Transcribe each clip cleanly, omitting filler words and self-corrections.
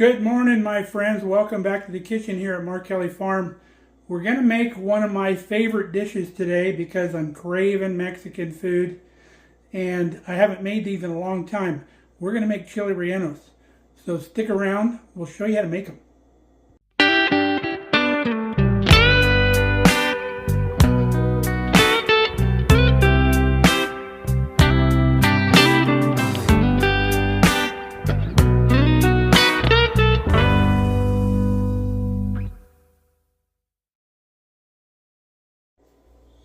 Good morning, my friends. Welcome back to the kitchen here at Markelly Farm. We're going to make one of my favorite dishes today because I'm craving Mexican food and I haven't made these in a long time. We're going to make chili rellenos. So stick around. We'll show you how to make them.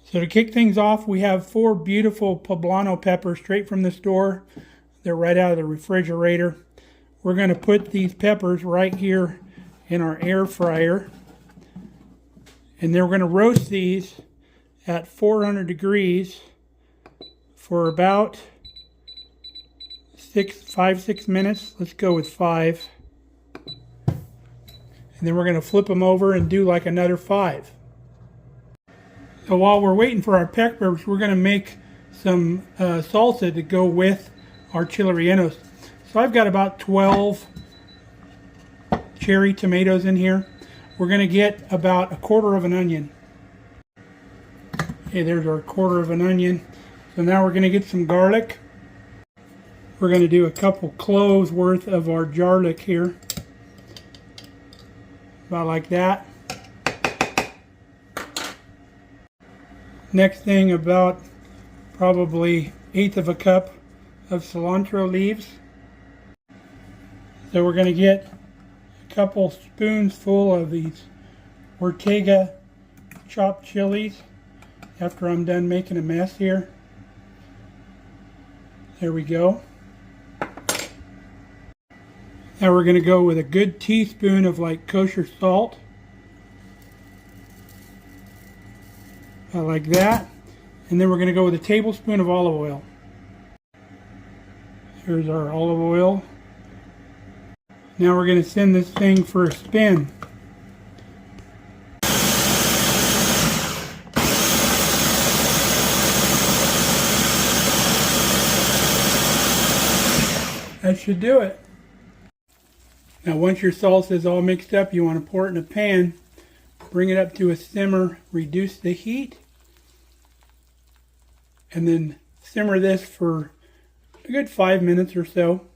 So to kick things off, we have 4 beautiful poblano peppers straight from the store. They're right out of the refrigerator. We're going to put these peppers right here in our air fryer. And then we're going to roast these at 400 degrees for about 5-6 minutes. Let's go with 5. And then we're going to flip them over and do like another 5. So while we're waiting for our peppers, we're going to make some salsa to go with our chili rellenos. So I've got about 12 cherry tomatoes in here. We're going to get about 1/4 of an onion. Okay, there's our 1/4 of an onion. So now we're going to get some garlic. We're going to do a couple cloves worth of our garlic here. About like that. Next thing, about probably 1/8 of a cup of cilantro leaves. So we're going to get a couple spoons full of these Ortega chopped chilies after I'm done making a mess here. There we go. Now we're going to go with a good teaspoon of like kosher salt. Like that. And then we're going to go with a tablespoon of olive oil. Here's our olive oil. Now we're going to send this thing for a spin. That should do it. Now once your salsa is all mixed up, you want to pour it in a pan. Bring it up to a simmer, reduce the heat, and then simmer this for a good 5 minutes or so.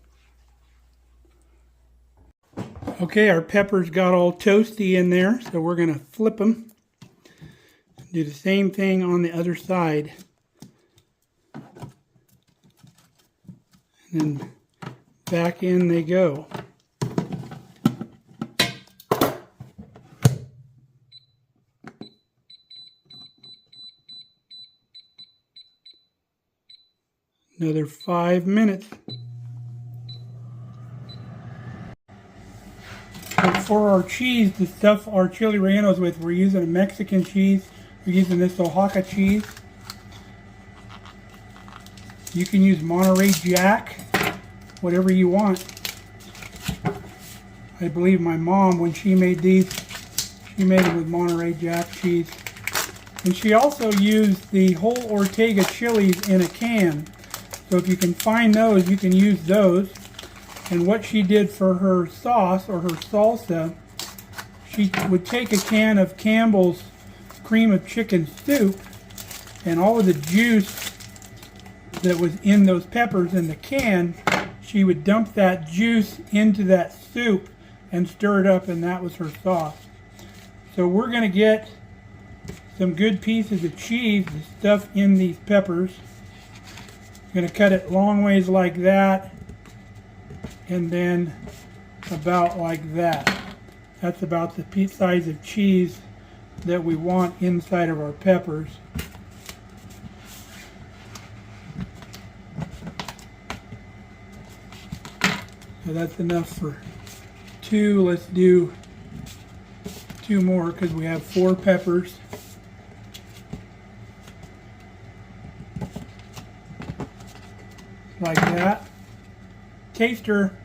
Okay, our peppers got all toasty in there, so we're going to flip them. Do the same thing on the other side. And then back in they go. Another 5 minutes. So for our cheese, to stuff our chili rellenos with, we're using a Mexican cheese. We're using this Oaxaca cheese. You can use Monterey Jack, whatever you want. I believe my mom, when she made these, she made them with Monterey Jack cheese. And she also used the whole Ortega chilies in a can. So if you can find those, you can use those. And what she did for her sauce or her salsa, she would take a can of Campbell's cream of chicken soup and all of the juice that was in those peppers in the can, she would dump that juice into that soup and stir it up, and that was her sauce. So we're going to get some good pieces of cheese to stuff in these peppers. I'm going to cut it long ways like that, and then about like that. That's about the size of cheese that we want inside of our peppers. So that's enough for 2. Let's do 2 more because we have 4 peppers. Like that. Taster.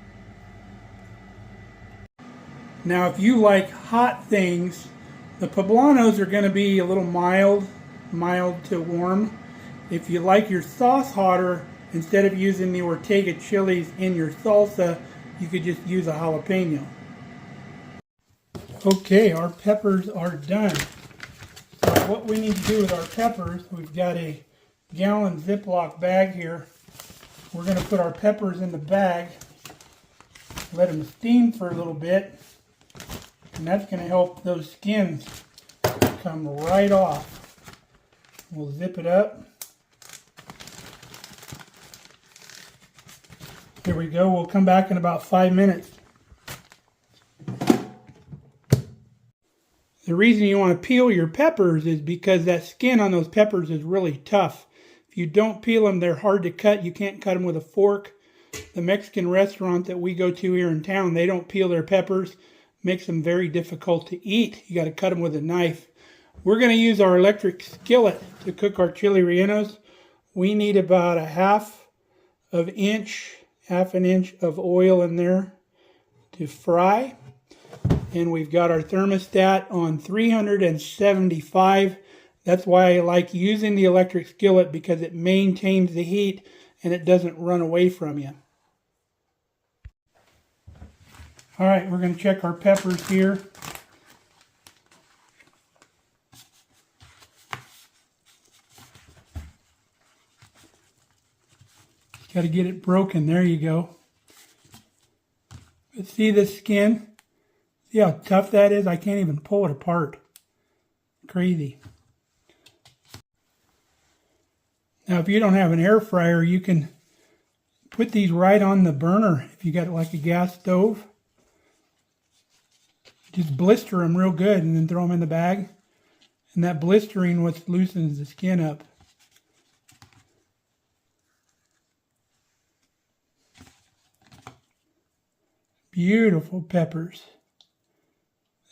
Now if you like hot things, the poblanos are going to be a little mild to warm. If you like your sauce hotter, instead of using the Ortega chilies in your salsa, you could just use a jalapeno. Okay, our peppers are done. So what we need to do with our peppers, we've got a gallon Ziploc bag here. We're going to put our peppers in the bag, let them steam for a little bit, and that's going to help those skins come right off. We'll zip it up. Here we go. We'll come back in about 5 minutes. The reason you want to peel your peppers is because that skin on those peppers is really tough. If you don't peel them, they're hard to cut. You can't cut them with a fork. The Mexican restaurant that we go to here in town, they don't peel their peppers. Makes them very difficult to eat. You got to cut them with a knife. We're going to use our electric skillet to cook our chili rellenos. We need about half an inch of oil in there to fry. And we've got our thermostat on 375. That's why I like using the electric skillet, because it maintains the heat and it doesn't run away from you. All right, we're going to check our peppers here. Got to get it broken. There you go. But see this skin? See how tough that is? I can't even pull it apart. Crazy. Now, if you don't have an air fryer, you can put these right on the burner. If you got like a gas stove, just blister them real good and then throw them in the bag. And that blistering what loosens the skin up. Beautiful peppers.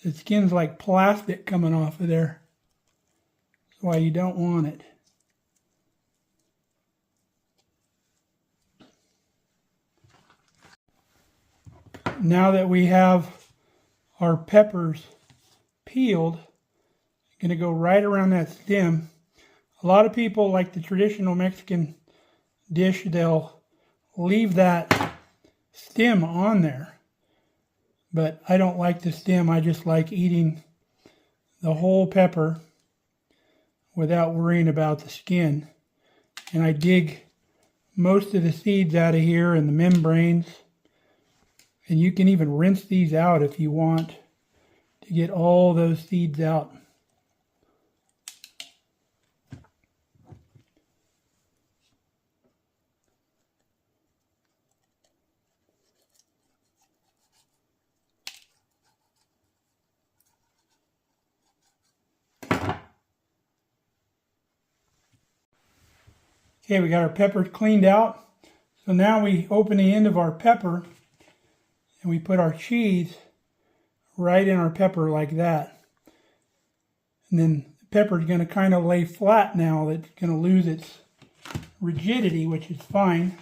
The skin's like plastic coming off of there. That's why you don't want it. Now that we have our peppers peeled, I'm going to go right around that stem. A lot of people, like the traditional Mexican dish, they'll leave that stem on there. But I don't like the stem. I just like eating the whole pepper without worrying about the skin. And I dig most of the seeds out of here and the membranes. And you can even rinse these out if you want to get all those seeds out. Okay, we got our peppers cleaned out. So now we open the end of our pepper and we put our cheese right in our pepper like that. And then the pepper is going to kind of lay flat now. It's going to lose its rigidity, which is fine.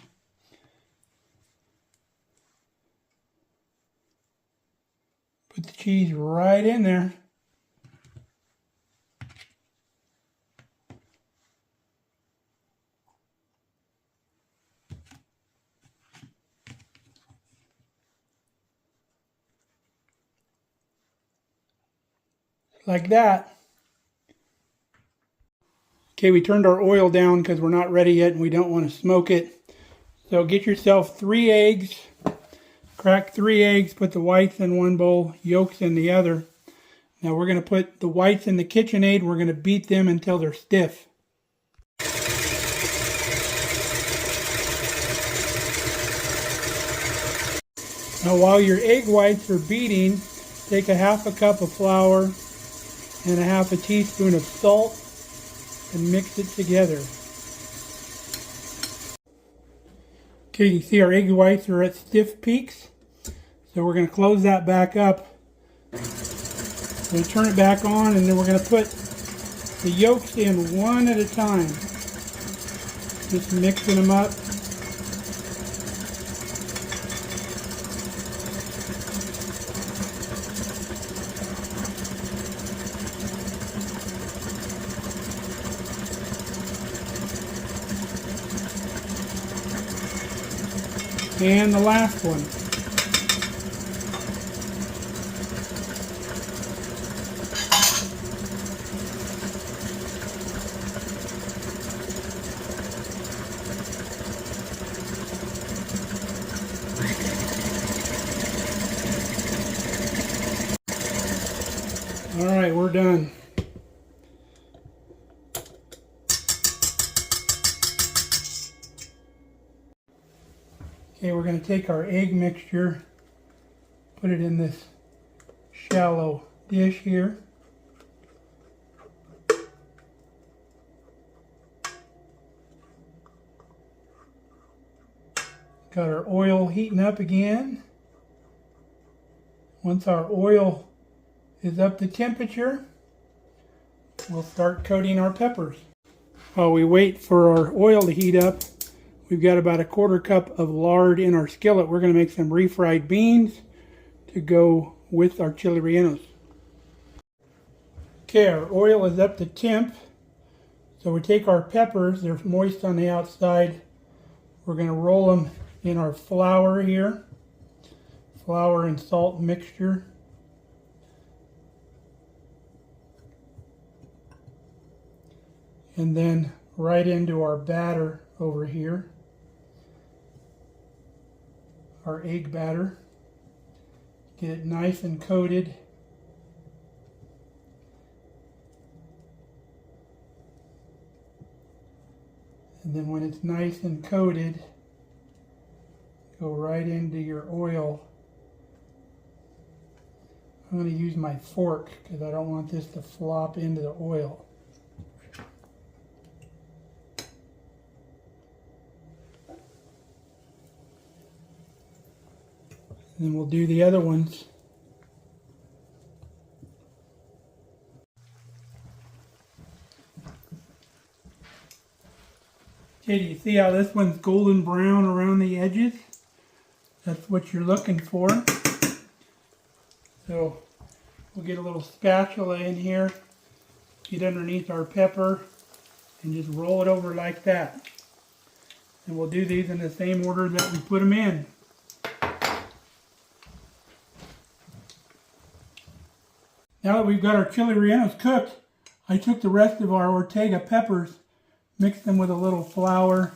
Put the cheese right in there. Like that. Okay, we turned our oil down because we're not ready yet and we don't want to smoke it. So get yourself 3 eggs. Crack 3 eggs, put the whites in one bowl, yolks in the other. Now we're going to put the whites in the KitchenAid. We're going to beat them until they're stiff. Now while your egg whites are beating, take a half a cup of flour and a half a teaspoon of salt and mix it together. Okay, you see our egg whites are at stiff peaks. So we're going to close that back up. We're going to turn it back on, and then we're going to put the yolks in one at a time. Just mixing them up. And the last one. All right, we're done. Okay, we're going to take our egg mixture, put it in this shallow dish here. Got our oil heating up again. Once our oil is up to temperature, we'll start coating our peppers. While we wait for our oil to heat up, we've got about a 1/4 cup of lard in our skillet. We're going to make some refried beans to go with our chili rellenos. Okay, our oil is up to temp. So we take our peppers, they're moist on the outside. We're going to roll them in our flour here. Flour and salt mixture. And then right into our batter over here. Our egg batter. Get it nice and coated. And then when it's nice and coated, go right into your oil. I'm going to use my fork because I don't want this to flop into the oil. And then we'll do the other ones. Okay, do you see how this one's golden brown around the edges? That's what you're looking for. So we'll get a little spatula in here, get underneath our pepper, and just roll it over like that. And we'll do these in the same order that we put them in. Now that we've got our chili rellenos cooked, I took the rest of our Ortega peppers, mixed them with a little flour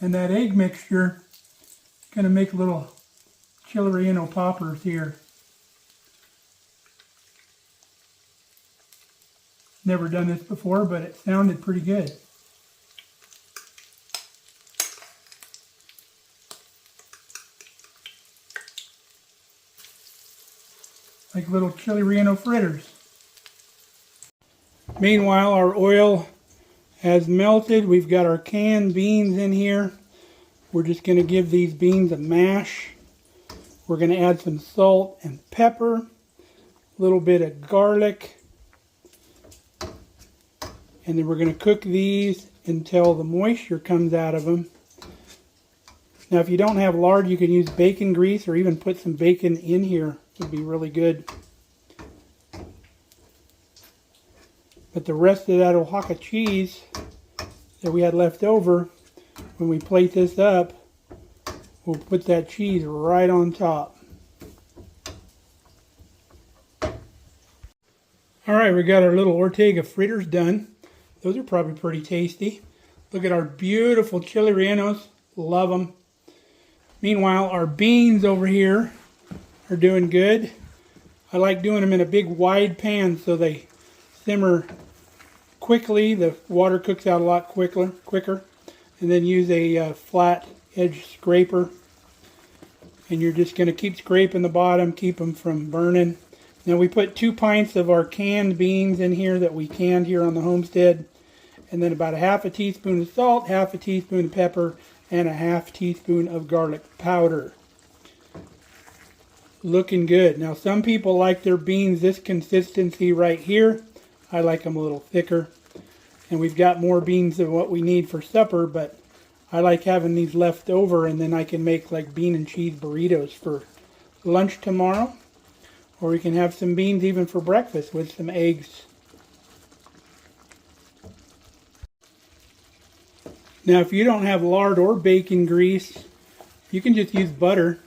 and that egg mixture. Going to make little chili relleno poppers here. Never done this before, but it sounded pretty good. Like little chili relleno fritters. Meanwhile, our oil has melted. We've got our canned beans in here. We're just going to give these beans a mash. We're going to add some salt and pepper, a little bit of garlic, and then we're going to cook these until the moisture comes out of them. Now, if you don't have lard, you can use bacon grease or even put some bacon in here. It would be really good. But the rest of that Oaxaca cheese that we had left over, when we plate this up, we'll put that cheese right on top. Alright, we got our little Ortega fritters done. Those are probably pretty tasty. Look at our beautiful chili rellenos. Love them. Meanwhile, our beans over here are doing good. I like doing them in a big wide pan so they simmer quickly. The water cooks out a lot quicker. And then use a flat edge scraper. And you're just going to keep scraping the bottom, keep them from burning. Now we put 2 pints of our canned beans in here that we canned here on the homestead. And then about a 1/2 teaspoon of salt, 1/2 teaspoon of pepper, and a 1/2 teaspoon of garlic powder. Looking good. Now some people like their beans this consistency right here. I like them a little thicker. And we've got more beans than what we need for supper, but I like having these left over, and then I can make like bean and cheese burritos for lunch tomorrow. Or we can have some beans even for breakfast with some eggs. Now if you don't have lard or bacon grease, you can just use butter,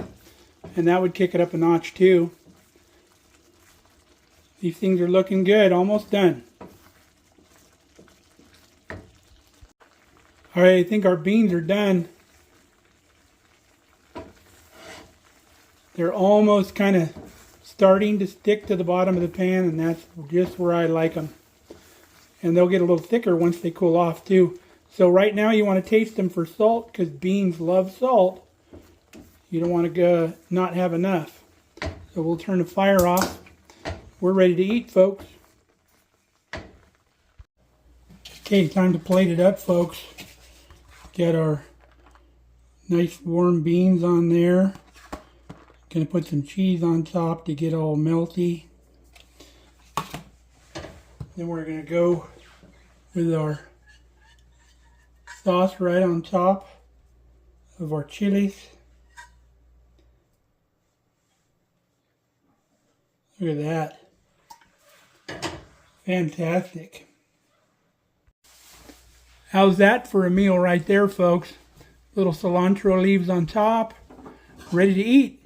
and that would kick it up a notch too. These things are looking good, almost done. Alright, I think our beans are done. They're almost kind of starting to stick to the bottom of the pan, and that's just where I like them. And they'll get a little thicker once they cool off too. So right now you want to taste them for salt, because beans love salt. You don't want to not have enough. So we'll turn the fire off. We're ready to eat, folks. Okay, time to plate it up, folks. Get our nice warm beans on there. Gonna put some cheese on top to get all melty. Then we're gonna go with our sauce right on top of our chilies. Look at that. Fantastic. How's that for a meal right there, folks? Little cilantro leaves on top. Ready to eat.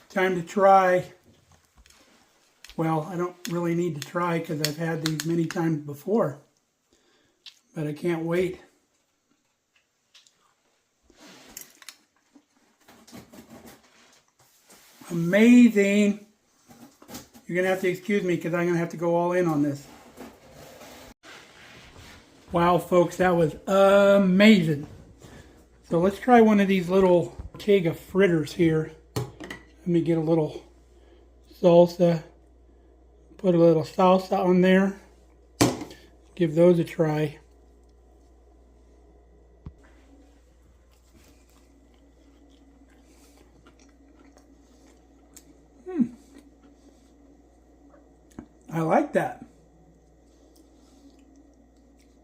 Time to try. Well, I don't really need to try because I've had these many times before. But I can't wait. Amazing. You're going to have to excuse me because I'm going to have to go all in on this. Wow, folks, that was amazing. So let's try one of these little Ortega fritters here. Let me get a little salsa. Put a little salsa on there. Give those a try. I like that.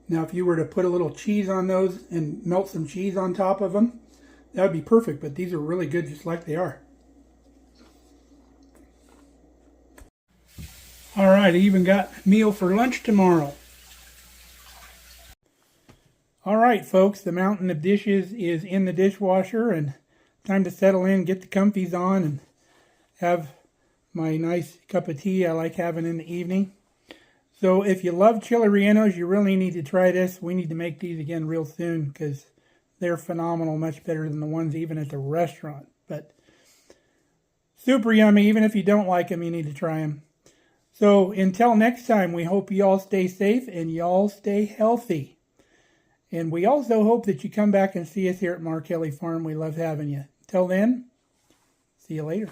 Now if you were to put a little cheese on those and melt some cheese on top of them, that would be perfect, but these are really good just like they are. Alright, I even got meal for lunch tomorrow. Alright folks, the mountain of dishes is in the dishwasher, and time to settle in, get the comfies on, and have my nice cup of tea I like having in the evening. So if you love chili rellenos, you really need to try this. We need to make these again real soon because they're phenomenal, much better than the ones even at the restaurant. But super yummy. Even if you don't like them, you need to try them. So until next time, we hope you all stay safe and you all stay healthy. And we also hope that you come back and see us here at Markelly Farm. We love having you. Till then, see you later.